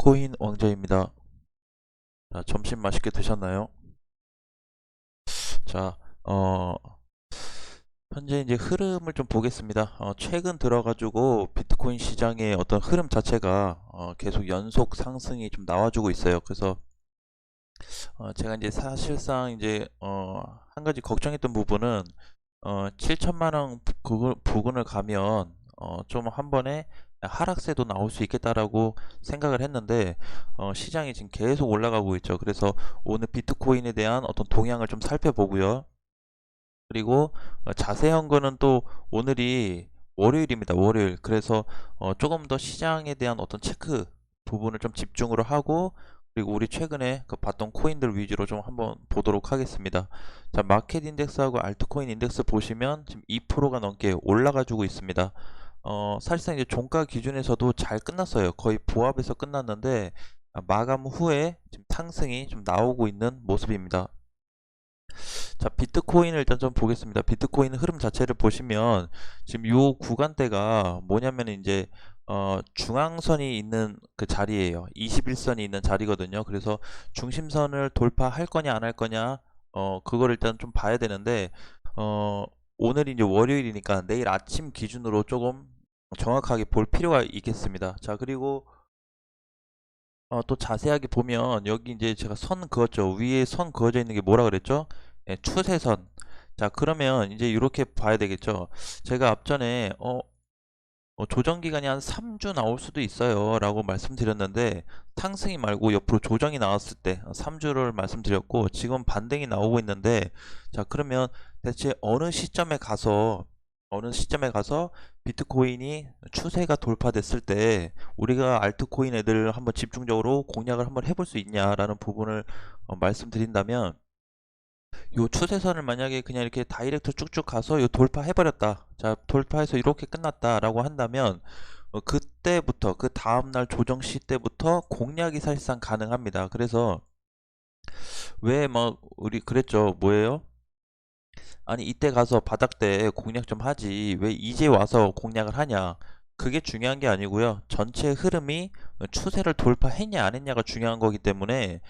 비트코인 왕자입니다. 자, 점심 맛있게 드셨나요? 자, 현재 이제 흐름을 좀 보겠습니다. 최근 들어가지고 비트코인 시장의 어떤 흐름 자체가 계속 연속 상승이 좀 나와주고 있어요. 그래서 제가 이제 사실상 이제 한 가지 걱정했던 부분은 7천만 원 부근을 가면 좀 한 번에 하락세도 나올 수 있겠다라고 생각을 했는데 시장이 지금 계속 올라가고 있죠. 그래서 오늘 비트코인에 대한 어떤 동향을 좀 살펴보고요. 그리고 자세한 거는 또 오늘이 월요일입니다. 월요일. 그래서 조금 더 시장에 대한 어떤 체크 부분을 좀 집중으로 하고, 그리고 우리 최근에 그 봤던 코인들 위주로 좀 한번 보도록 하겠습니다. 자, 마켓 인덱스하고 알트코인 인덱스 보시면 지금 2%가 넘게 올라가지고 있습니다. 사실상 이제 종가 기준에서도 잘 끝났어요. 거의 보합에서 끝났는데 마감 후에 지금 상승이 좀 나오고 있는 모습입니다. 자, 비트코인을 일단 좀 보겠습니다. 비트코인 흐름 자체를 보시면 지금 요 구간대가 뭐냐면 이제 중앙선이 있는 그 자리예요. 21선이 있는 자리거든요. 그래서 중심선을 돌파할 거냐 안 할 거냐 그걸 일단 좀 봐야 되는데 오늘 이제 월요일이니까 내일 아침 기준으로 조금 정확하게 볼 필요가 있겠습니다. 자, 그리고 또 자세하게 보면 여기 이제 제가 선 그었죠. 위에 선 그어져 있는 게 뭐라 그랬죠? 예, 추세선. 자, 그러면 이제 이렇게 봐야 되겠죠. 제가 앞전에 조정 기간이 한 3주 나올 수도 있어요 라고 말씀드렸는데, 상승이 말고 옆으로 조정이 나왔을 때 3주를 말씀드렸고, 지금 반등이 나오고 있는데, 자, 그러면 대체 어느 시점에 가서 비트코인이 추세가 돌파됐을 때 우리가 알트코인 애들 한번 집중적으로 공략을 한번 해볼 수 있냐라는 부분을 말씀드린다면, 요 추세선을 만약에 그냥 이렇게 다이렉트 쭉쭉 가서 요 돌파해버렸다. 자, 돌파해서 이렇게 끝났다라고 한다면 그때부터 그 다음날 조정 시 때부터 공략이 사실상 가능합니다. 그래서 왜 뭐 우리 그랬죠. 뭐예요? 아니 이때 가서 바닥 때 공략 좀 하지 왜 이제 와서 공략을 하냐. 그게 중요한 게 아니고요. 전체 흐름이 추세를 돌파했냐 안 했냐가 중요한 거기 때문에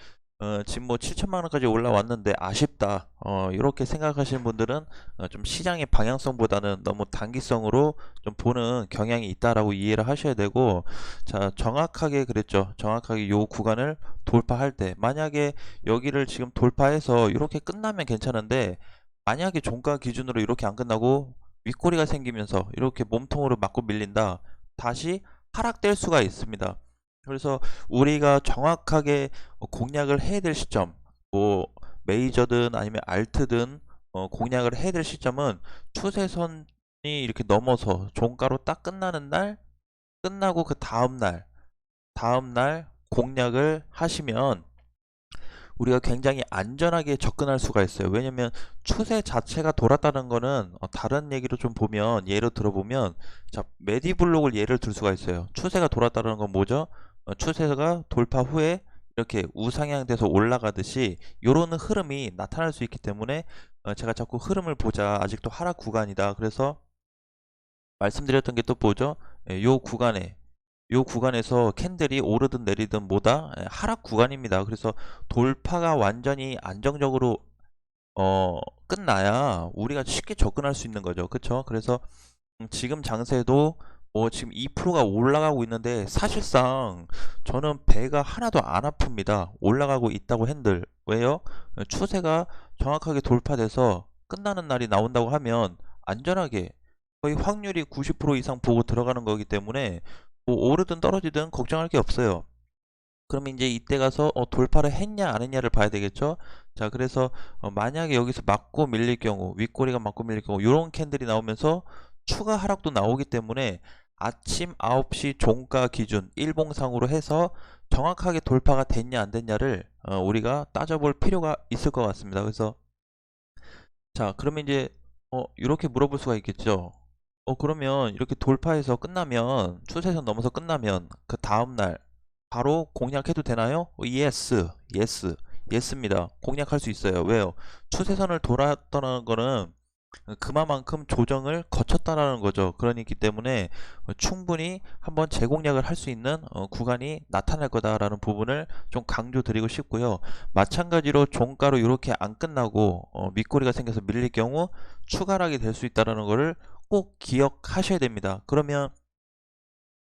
지금 뭐 7천만 원까지 올라왔는데 아쉽다 이렇게 생각하시는 분들은 좀 시장의 방향성보다는 너무 단기성으로 좀 보는 경향이 있다라고 이해를 하셔야 되고, 자, 정확하게 그랬죠. 정확하게 요 구간을 돌파할 때 만약에 여기를 지금 돌파해서 이렇게 끝나면 괜찮은데, 만약에 종가 기준으로 이렇게 안 끝나고 윗꼬리가 생기면서 이렇게 몸통으로 맞고 밀린다, 다시 하락될 수가 있습니다. 그래서 우리가 정확하게 공략을 해야 될 시점, 뭐 메이저든 아니면 알트든 공략을 해야 될 시점은 추세선이 이렇게 넘어서 종가로 딱 끝나는 날, 끝나고 그 다음날 공략을 하시면 우리가 굉장히 안전하게 접근할 수가 있어요. 왜냐면 추세 자체가 돌았다는 거는 다른 얘기로 좀 보면, 예로 들어보면, 자, 메디블록을 예를 들 수가 있어요. 추세가 돌았다는 건 뭐죠? 추세가 돌파 후에 이렇게 우상향돼서 올라가듯이 요런 흐름이 나타날 수 있기 때문에 제가 자꾸 흐름을 보자, 아직도 하락 구간이다, 그래서 말씀드렸던 게 또 뭐죠? 예, 요 구간에서 캔들이 오르든 내리든 뭐다? 예, 하락 구간입니다. 그래서 돌파가 완전히 안정적으로 끝나야 우리가 쉽게 접근할 수 있는 거죠. 그쵸? 그래서 지금 장세도 지금 2%가 올라가고 있는데 사실상 저는 배가 하나도 안 아픕니다. 올라가고 있다고 핸들. 왜요? 추세가 정확하게 돌파돼서 끝나는 날이 나온다고 하면 안전하게 거의 확률이 90% 이상 보고 들어가는 거기 때문에 뭐 오르든 떨어지든 걱정할 게 없어요. 그러면 이제 이때 가서 돌파를 했냐 안 했냐를 봐야 되겠죠. 자, 그래서 만약에 여기서 맞고 밀릴 경우, 윗꼬리가 맞고 밀릴 경우 이런 캔들이 나오면서 추가 하락도 나오기 때문에 아침 9시 종가 기준 일봉상으로 해서 정확하게 돌파가 됐냐 안 됐냐를 우리가 따져볼 필요가 있을 것 같습니다. 그래서 자, 그러면 이제 이렇게 물어볼 수가 있겠죠. 그러면 이렇게 돌파해서 끝나면, 추세선 넘어서 끝나면 그 다음날 바로 공략해도 되나요? 예스, 예스, 예스입니다. 공략할 수 있어요. 왜요? 추세선을 돌았다는 거는 그만큼 조정을 거쳤다라는 거죠. 그러기 때문에 충분히 한번 재공략을 할 수 있는 구간이 나타날 거다라는 부분을 좀 강조드리고 싶고요. 마찬가지로 종가로 이렇게 안 끝나고 밑꼬리가 생겨서 밀릴 경우 추가락이 될 수 있다라는 거를 꼭 기억하셔야 됩니다. 그러면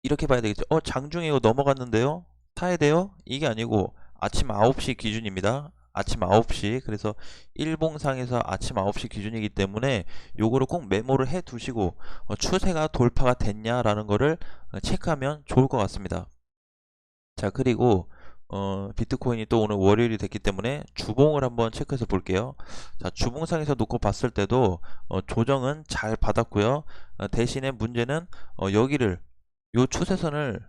이렇게 봐야 되겠죠. 장중에 이거 넘어갔는데요. 사야 돼요? 이게 아니고 아침 9시 기준입니다. 아침 9시. 그래서 일봉상에서 아침 9시 기준이기 때문에 요거를 꼭 메모를 해 두시고 추세가 돌파가 됐냐라는 거를 체크하면 좋을 것 같습니다. 자, 그리고 비트코인이 또 오늘 월요일이 됐기 때문에 주봉을 한번 체크해서 볼게요. 자, 주봉상에서 놓고 봤을 때도 조정은 잘 받았고요. 대신에 문제는 여기를 요 추세선을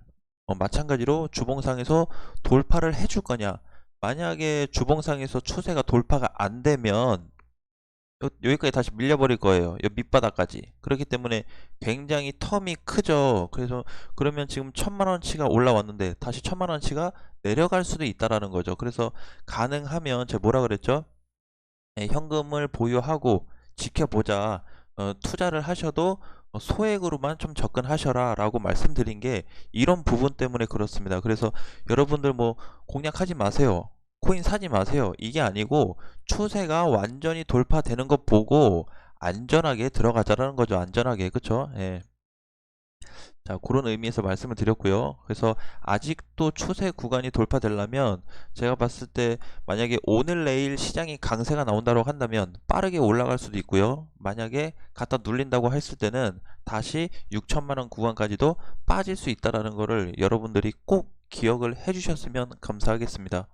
마찬가지로 주봉상에서 돌파를 해줄 거냐. 만약에 주봉상에서 추세가 돌파가 안 되면 여기까지 다시 밀려버릴 거예요. 요 밑바닥까지. 그렇기 때문에 굉장히 텀이 크죠. 그래서 그러면 지금 1000만원치가 올라왔는데 다시 1000만원치가 내려갈 수도 있다라는 거죠. 그래서 가능하면 제가 뭐라 그랬죠? 현금을 보유하고 지켜보자. 투자를 하셔도 소액으로만 좀 접근하셔라 라고 말씀드린 게 이런 부분 때문에 그렇습니다. 그래서 여러분들 뭐 공략하지 마세요. 코인 사지 마세요. 이게 아니고 추세가 완전히 돌파되는 것 보고 안전하게 들어가자라는 거죠. 안전하게. 그쵸? 예. 자, 그런 의미에서 말씀을 드렸고요. 그래서 아직도 추세 구간이 돌파되려면 제가 봤을 때 만약에 오늘 내일 시장이 강세가 나온다고 한다면 빠르게 올라갈 수도 있고요. 만약에 갖다 눌린다고 했을 때는 다시 6천만 원 구간까지도 빠질 수 있다라는 거를 여러분들이 꼭 기억을 해 주셨으면 감사하겠습니다.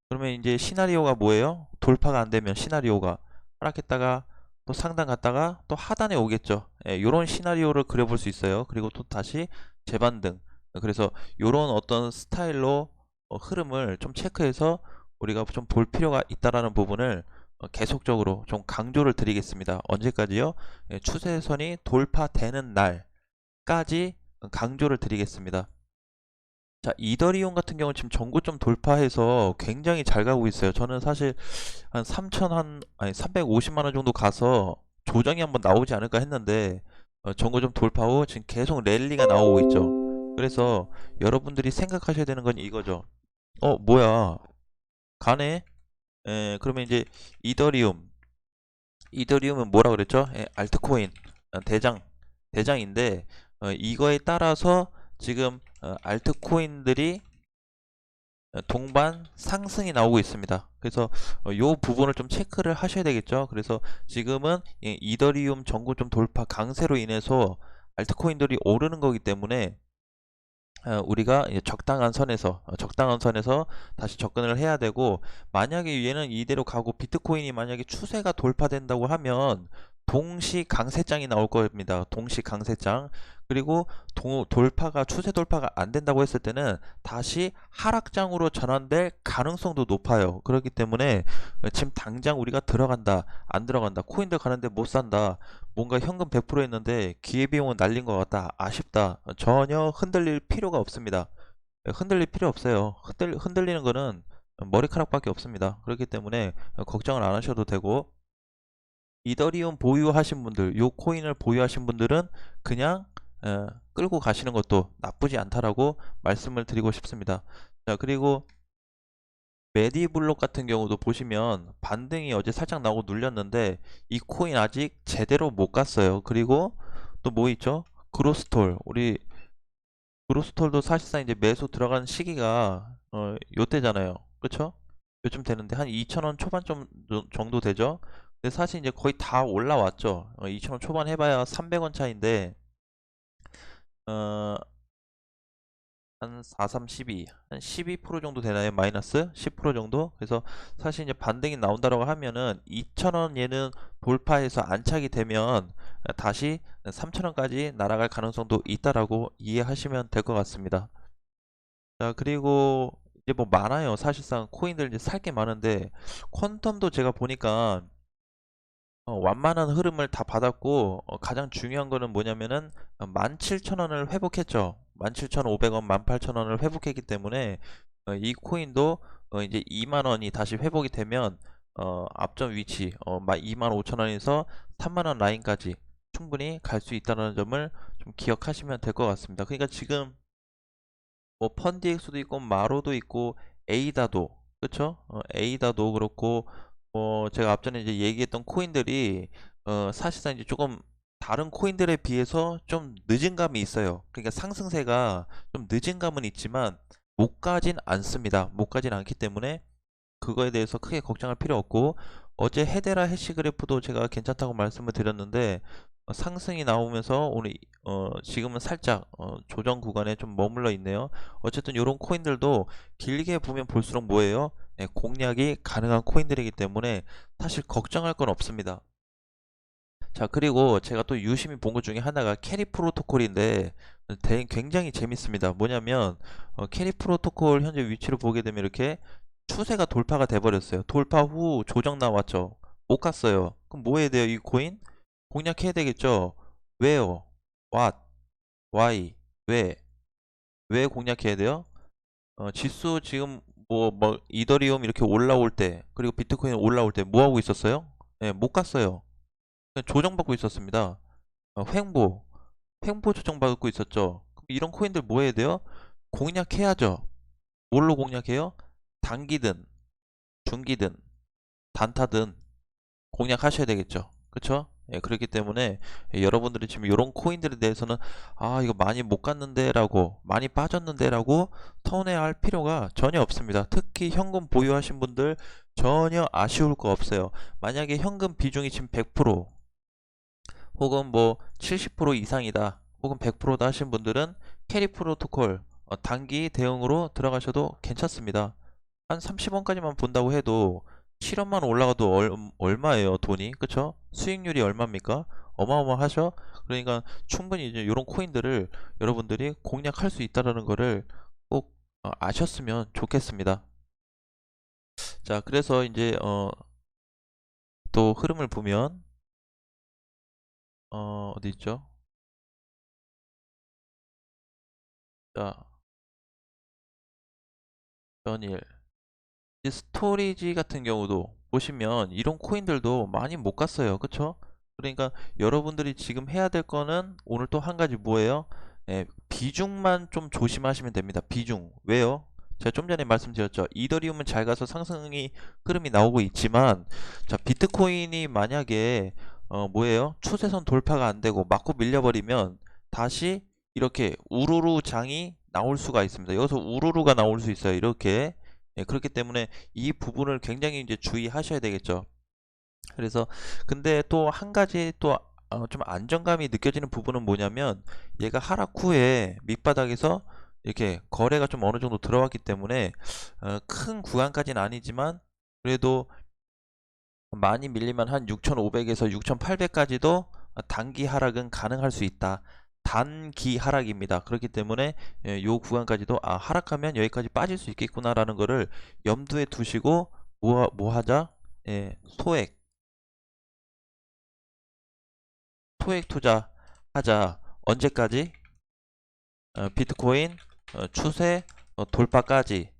그러면 이제 시나리오가 뭐예요? 돌파가 안 되면 시나리오가 하락했다가 또 상단 갔다가 또 하단에 오겠죠. 예, 이런 시나리오를 그려볼 수 있어요. 그리고 또 다시 재반등. 그래서 이런 어떤 스타일로 흐름을 좀 체크해서 우리가 좀 볼 필요가 있다라는 부분을 계속적으로 좀 강조를 드리겠습니다. 언제까지요? 예, 추세선이 돌파되는 날까지 강조를 드리겠습니다. 자, 이더리움 같은 경우는 지금 전고점 돌파해서 굉장히 잘 가고 있어요. 저는 사실 한 3천 아니 350만 원 정도 가서 조정이 한번 나오지 않을까 했는데 전고점 돌파 후 지금 계속 랠리가 나오고 있죠. 그래서 여러분들이 생각하셔야 되는 건 이거죠. 뭐야? 가네? 그러면 이제 이더리움. 이더리움은 뭐라 그랬죠? 알트코인 대장인데 이거에 따라서 지금 알트코인들이 동반 상승이 나오고 있습니다. 그래서 이 부분을 좀 체크를 하셔야 되겠죠. 그래서 지금은 이더리움 전고점 돌파 강세로 인해서 알트코인들이 오르는 거기 때문에 우리가 적당한 선에서 다시 접근을 해야 되고, 만약에 얘는 이대로 가고 비트코인이 만약에 추세가 돌파된다고 하면 동시 강세장이 나올 겁니다. 동시 강세장. 그리고 돌파가 추세 돌파가 안 된다고 했을 때는 다시 하락장으로 전환될 가능성도 높아요. 그렇기 때문에 지금 당장 우리가 들어간다, 안 들어간다, 코인들 가는데 못 산다, 뭔가 현금 100% 했는데 기회비용은 날린 것 같다, 아쉽다, 전혀 흔들릴 필요가 없습니다. 흔들릴 필요 없어요. 흔들리는 거는 머리카락밖에 없습니다. 그렇기 때문에 걱정을 안 하셔도 되고, 이더리움 보유하신 분들, 요 코인을 보유하신 분들은 그냥 끌고 가시는 것도 나쁘지 않다라고 말씀을 드리고 싶습니다. 자, 그리고 메디블록 같은 경우도 보시면 반등이 어제 살짝 나오고 눌렸는데 이 코인 아직 제대로 못 갔어요. 그리고 또 뭐 있죠? 우리 그로스톨도 사실상 이제 매수 들어간 시기가 요때잖아요. 그쵸? 요즘 되는데 한 2,000원 초반 정도 되죠? 근데 사실 이제 거의 다 올라왔죠. 2,000원 초반 해봐야 300원 차인데 어, 한 4, 3, 12, 한 12% 정도 되나요? 마이너스 10% 정도? 그래서 사실 이제 반등이 나온다고 하면은 2,000원 얘는 돌파해서 안착이 되면 다시 3,000원까지 날아갈 가능성도 있다라고 이해하시면 될 것 같습니다. 자, 그리고 이제 뭐 많아요. 사실상 코인들 이제 살 게 많은데 퀀텀도 제가 보니까 완만한 흐름을 다 받았고, 가장 중요한 거는 뭐냐면은 17,000원을 회복했죠. 17,500원, 18,000원을 회복했기 때문에 이 코인도 이제 2만원이 다시 회복이 되면 앞전 위치 25,000원에서 30,000원 라인까지 충분히 갈 수 있다는 점을 좀 기억하시면 될 것 같습니다. 그러니까 지금 뭐 펀디엑스도 있고 마로도 있고 에이다도, 그쵸? 에이다도 그렇고 제가 앞전에 이제 얘기했던 코인들이 사실상 이제 조금 다른 코인들에 비해서 좀 늦은 감이 있어요. 그러니까 상승세가 좀 늦은 감은 있지만 못 가진 않습니다. 못 가진 않기 때문에 그거에 대해서 크게 걱정할 필요 없고, 어제 헤데라 해시그래프도 제가 괜찮다고 말씀을 드렸는데 상승이 나오면서 오늘 지금은 살짝 조정 구간에 좀 머물러 있네요. 어쨌든 이런 코인들도 길게 보면 볼수록 뭐예요? 네, 공략이 가능한 코인들이기 때문에 사실 걱정할 건 없습니다. 자, 그리고 제가 또 유심히 본 것 중에 하나가 캐리 프로토콜인데 굉장히 재밌습니다. 뭐냐면 캐리 프로토콜 현재 위치를 보게 되면 이렇게 추세가 돌파가 돼 버렸어요. 돌파 후 조정 나왔죠. 못 갔어요. 그럼 뭐 해야 돼요? 이 코인 공략해야 되겠죠. 왜요? What? Why? 왜 공략해야 돼요? 지수 지금 뭐 이더리움 이렇게 올라올 때, 그리고 비트코인 올라올 때 뭐 하고 있었어요? 네, 못 갔어요. 그냥 조정받고 있었습니다. 횡보 조정받고 있었죠. 그럼 이런 코인들 뭐 해야 돼요? 공략해야죠. 뭘로 공략해요? 단기든 중기든 단타든 공략하셔야 되겠죠. 그쵸? 예, 그렇기 때문에 여러분들이 지금 이런 코인들에 대해서는 이거 많이 못 갔는데 라고, 많이 빠졌는데 라고 서운해할 필요가 전혀 없습니다. 특히 현금 보유하신 분들 전혀 아쉬울 거 없어요. 만약에 현금 비중이 지금 100% 혹은 뭐 70% 이상이다 혹은 100%다 하신 분들은 캐리 프로토콜 단기 대응으로 들어가셔도 괜찮습니다. 한 30원까지만 본다고 해도 7원만 올라가도 얼마예요, 돈이? 그쵸? 수익률이 얼마입니까? 어마어마하죠? 그러니까 충분히 이제 이런 코인들을 여러분들이 공략할 수 있다는 거를 꼭 아셨으면 좋겠습니다. 자, 그래서 이제 또 흐름을 보면 어디 있죠? 자, 전일 이 스토리지 같은 경우도 보시면 이런 코인들도 많이 못 갔어요. 그쵸? 그러니까 여러분들이 지금 해야 될 거는 오늘 또 한 가지 뭐예요? 비중만 좀 조심하시면 됩니다. 비중. 왜요? 제가 좀 전에 말씀드렸죠. 이더리움은 잘 가서 상승이 흐름이 나오고 있지만, 자, 비트코인이 만약에 뭐예요? 추세선 돌파가 안 되고 맞고 밀려버리면 다시 이렇게 우르르 장이 나올 수가 있습니다. 여기서 우르르가 나올 수 있어요. 이렇게. 그렇기 때문에 이 부분을 굉장히 이제 주의하셔야 되겠죠. 그래서 근데 또 한 가지 또 좀 안정감이 느껴지는 부분은 뭐냐면, 얘가 하락 후에 밑바닥에서 이렇게 거래가 좀 어느 정도 들어왔기 때문에 큰 구간까지는 아니지만 그래도 많이 밀리면 한 6,500에서 6,800까지도 단기 하락은 가능할 수 있다. 단기 하락입니다. 그렇기 때문에 요 구간까지도 하락하면 여기까지 빠질 수 있겠구나라는 거를 염두에 두시고 뭐 하자? 소액 투자하자. 언제까지? 비트코인 추세 돌파까지만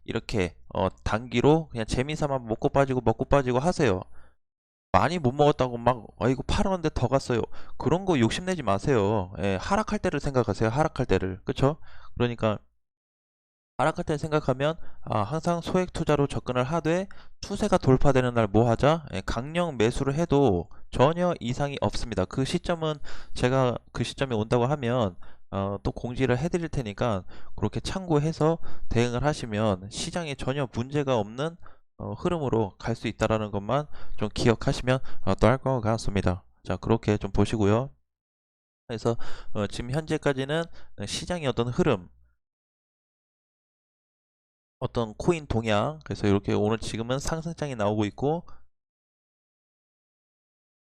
이렇게 단기로 그냥 재미삼아 먹고 빠지고 하세요. 많이 못 먹었다고 막 이거 팔았는데 더 갔어요. 그런 거 욕심내지 마세요. 하락할 때를 생각하세요. 하락할 때를. 그쵸? 그러니까 하락할 때 생각하면 항상 소액 투자로 접근을 하되 추세가 돌파되는 날 뭐 하자? 강력 매수를 해도 전혀 이상이 없습니다. 그 시점은 제가 그 시점에 온다고 하면 또 공지를 해드릴 테니까 그렇게 참고해서 대응을 하시면 시장에 전혀 문제가 없는 흐름으로 갈 수 있다라는 것만 좀 기억하시면 또 할 것 같습니다. 자, 그렇게 좀 보시고요. 그래서 지금 현재까지는 시장의 어떤 흐름, 어떤 코인 동향, 그래서 이렇게 오늘 지금은 상승장이 나오고 있고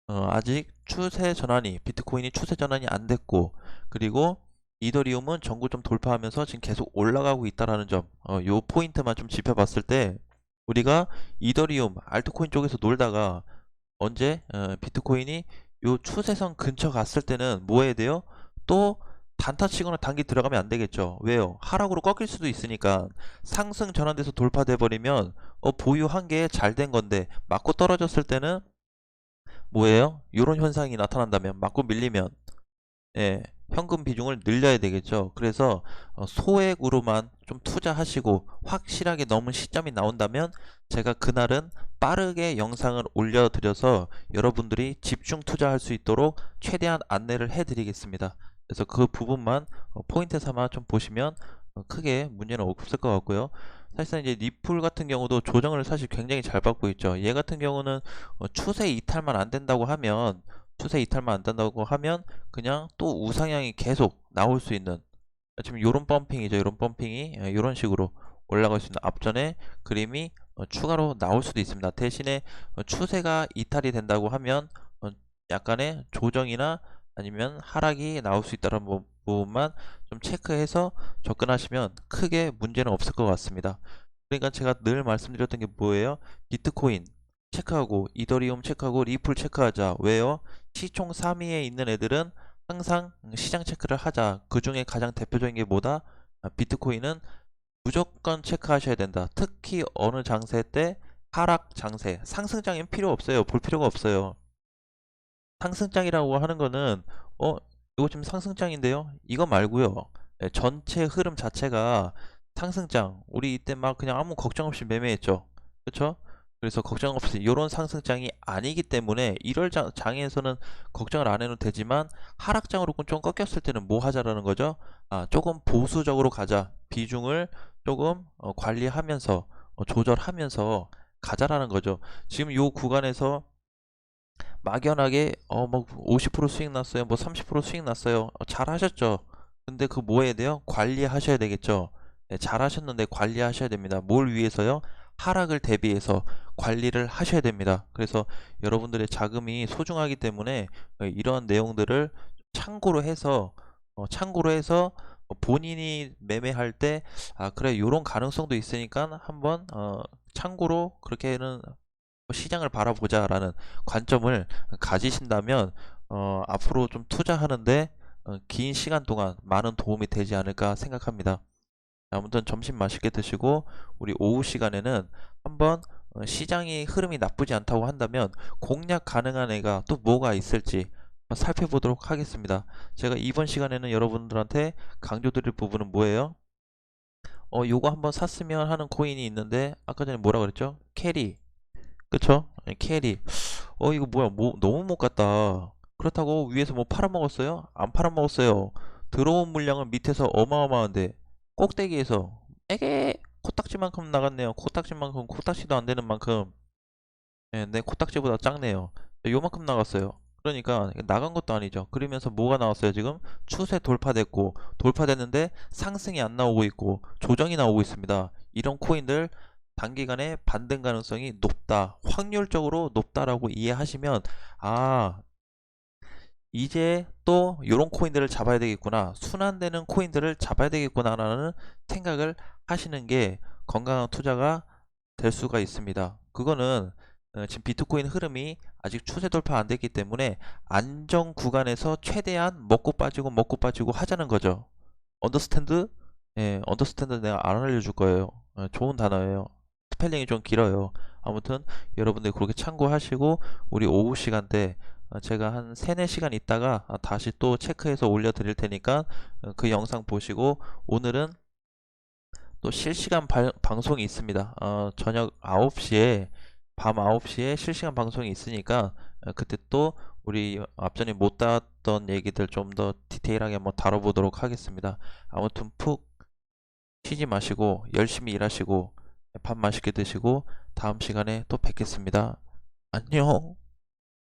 아직 추세 전환이, 비트코인이 추세 전환이 안 됐고, 그리고 이더리움은 전고점 돌파하면서 지금 계속 올라가고 있다라는 점, 요 포인트만 좀 짚어봤을 때 우리가 이더리움 알트코인 쪽에서 놀다가 언제 비트코인이 요 추세선 근처 갔을 때는 뭐 해야 돼요? 또 단타 치거나 단기 들어가면 안 되겠죠. 왜요? 하락으로 꺾일 수도 있으니까. 상승 전환돼서 돌파돼 버리면 보유한 게 잘 된 건데 맞고 떨어졌을 때는 뭐예요? 이런 현상이 나타난다면 맞고 밀리면 예, 현금 비중을 늘려야 되겠죠. 그래서 소액으로만 좀 투자하시고 확실하게 넘은 시점이 나온다면 제가 그날은 빠르게 영상을 올려드려서 여러분들이 집중 투자할 수 있도록 최대한 안내를 해드리겠습니다. 그래서 그 부분만 포인트 삼아 좀 보시면 크게 문제는 없을 것 같고요. 사실상 이제 니플 같은 경우도 조정을 사실 굉장히 잘 받고 있죠. 얘 같은 경우는 추세 이탈만 안 된다고 하면 그냥 또 우상향이 계속 나올 수 있는 지금 요런 펌핑이죠. 요런 펌핑이 요런 식으로 올라갈 수 있는 앞전에 그림이 추가로 나올 수도 있습니다. 대신에 추세가 이탈이 된다고 하면 약간의 조정이나 아니면 하락이 나올 수 있다는 부분만 좀 체크해서 접근하시면 크게 문제는 없을 것 같습니다. 그러니까 제가 늘 말씀드렸던 게 뭐예요? 비트코인 체크하고 이더리움 체크하고 리플 체크하자. 왜요? 시총 3위에 있는 애들은 항상 시장 체크를 하자. 그 중에 가장 대표적인 게 뭐다? 비트코인은 무조건 체크하셔야 된다. 특히 어느 장세 때 하락 장세, 상승장엔 필요 없어요. 볼 필요가 없어요. 상승장이라고 하는 거는 이거 지금 상승장인데요. 이거 말고요. 전체 흐름 자체가 상승장. 우리 이때 막 그냥 아무 걱정 없이 매매했죠. 그렇죠? 그래서 걱정 없이 이런 상승장이 아니기 때문에 1월 장에서는 걱정을 안 해도 되지만 하락장으로 좀 꺾였을 때는 뭐 하자라는 거죠? 조금 보수적으로 가자. 비중을 조금 관리하면서 조절하면서 가자라는 거죠. 지금 요 구간에서 막연하게 뭐 50% 수익 났어요. 뭐 30% 수익 났어요. 잘 하셨죠. 근데 그 뭐 해야 돼요? 관리하셔야 되겠죠. 네, 잘 하셨는데 관리하셔야 됩니다. 뭘 위해서요? 하락을 대비해서 관리를 하셔야 됩니다. 그래서 여러분들의 자금이 소중하기 때문에 이러한 내용들을 참고로 해서 본인이 매매할 때 그래 요런 가능성도 있으니까 한번 참고로 그렇게는 시장을 바라보자라는 관점을 가지신다면 앞으로 좀 투자하는데 긴 시간 동안 많은 도움이 되지 않을까 생각합니다. 아무튼 점심 맛있게 드시고 우리 오후 시간에는 한번 시장이 흐름이 나쁘지 않다고 한다면 공략 가능한 애가 또 뭐가 있을지 살펴보도록 하겠습니다. 제가 이번 시간에는 여러분들한테 강조드릴 부분은 뭐예요? 요거 한번 샀으면 하는 코인이 있는데 아까 전에 뭐라 그랬죠? 캐리. 그쵸? 캐리. 이거 뭐야, 너무 못 갔다. 그렇다고 위에서 뭐 팔아먹었어요? 안 팔아먹었어요. 들어온 물량은 밑에서 어마어마한데, 꼭대기에서, 에게! 코딱지만큼 나갔네요. 코딱지만큼, 코딱지도 안 되는 만큼, 내 코딱지보다 작네요. 요만큼 나갔어요. 그러니까, 나간 것도 아니죠. 그러면서 뭐가 나왔어요, 지금? 추세 돌파됐고, 돌파됐는데, 상승이 안 나오고 있고, 조정이 나오고 있습니다. 이런 코인들, 단기간에 반등 가능성이 높다. 확률적으로 높다라고 이해하시면 이제 또 이런 코인들을 잡아야 되겠구나. 순환되는 코인들을 잡아야 되겠구나라는 생각을 하시는 게 건강한 투자가 될 수가 있습니다. 그거는 지금 비트코인 흐름이 아직 추세 돌파 안 됐기 때문에 안정 구간에서 최대한 먹고 빠지고 하자는 거죠. 언더스탠드? 예, 언더스탠드 내가 안 알려줄 거예요. 좋은 단어예요. 스펠링이 좀 길어요. 아무튼 여러분들 그렇게 참고하시고 우리 오후 시간대 제가 한 3, 4시간 있다가 다시 또 체크해서 올려드릴 테니까 그 영상 보시고 오늘은 또 실시간 방송이 있습니다. 저녁 9시에 밤 9시에 실시간 방송이 있으니까 그때 또 우리 앞전에 못 다뤘던 얘기들 좀 더 디테일하게 한번 다뤄보도록 하겠습니다. 아무튼 푹 쉬지 마시고 열심히 일하시고 밥 맛있게 드시고 다음 시간에 또 뵙겠습니다. 안녕.